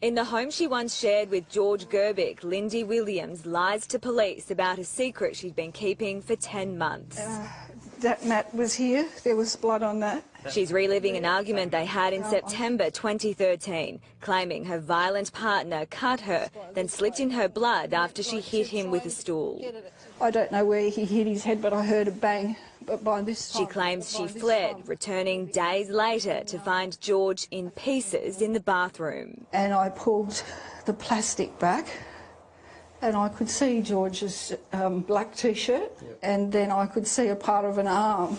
In the home she once shared with George Gerbic, Lindy Williams lies to police about a secret she'd been keeping for 10 months. That mat was here. There was blood on that. She's reliving an argument they had in September 2013, claiming her violent partner cut her, then slipped in her blood after she hit him with a stool. I don't know where he hit his head, but I heard a bang. But by this time, she claims she fled, returning days later to find George in pieces in the bathroom. And I pulled the plastic back, and I could see George's black T-shirt, and then I could see a part of an arm.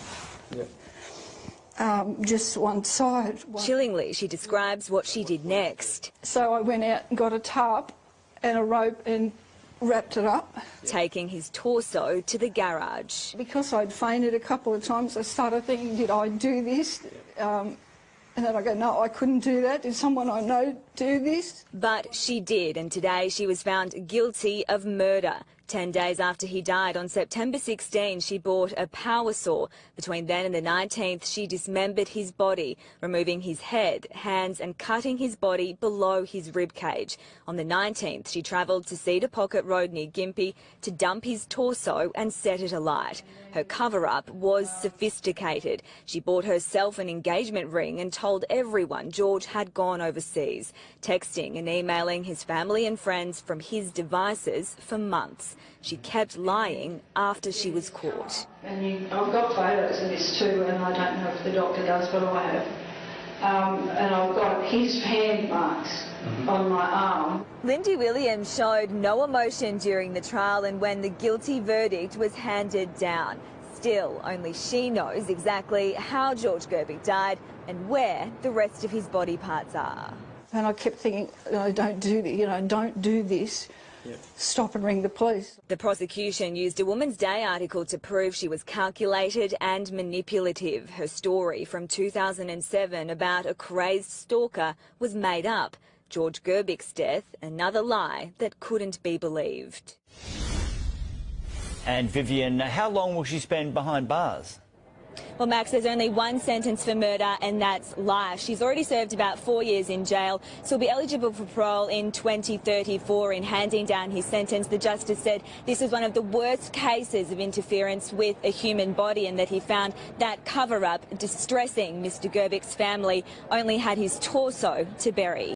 Just one side. Chillingly, she describes what she did next. So I went out and got a tarp and a rope and wrapped it up. Taking his torso to the garage. Because I'd fainted a couple of times, I started thinking, did I do this? And then I go, no, I couldn't do that. Did someone I know do this? But she did, and today she was found guilty of murder. 10 days after he died on September 16, she bought a power saw. Between then and the 19th, she dismembered his body, removing his head, hands and cutting his body below his ribcage. On the 19th, she travelled to Cedar Pocket Road near Gympie to dump his torso and set it alight. Her cover-up was sophisticated. She bought herself an engagement ring and told everyone George had gone overseas, texting and emailing his family and friends from his devices for months. She kept lying after she was caught. And I've got photos of this too, and I don't know if the doctor does, but I have. And I've got his hand marks on my arm. Lindy Williams showed no emotion during the trial and when the guilty verdict was handed down. Still, only she knows exactly how George Gerbic died and where the rest of his body parts are. And I kept thinking, no, don't do this, don't do this. Stop and ring the police. The prosecution used a Woman's Day article to prove she was calculated and manipulative. Her story from 2007 about a crazed stalker was made up. George Gerbic's death, another lie that couldn't be believed. And Vivian, how long will she spend behind bars? Well, Max, there's only one sentence for murder, and that's life. She's already served about 4 years in jail, so will be eligible for parole in 2034. In handing down his sentence, the justice said this was one of the worst cases of interference with a human body and that he found that cover-up distressing. Mr. Gerbic's family only had his torso to bury.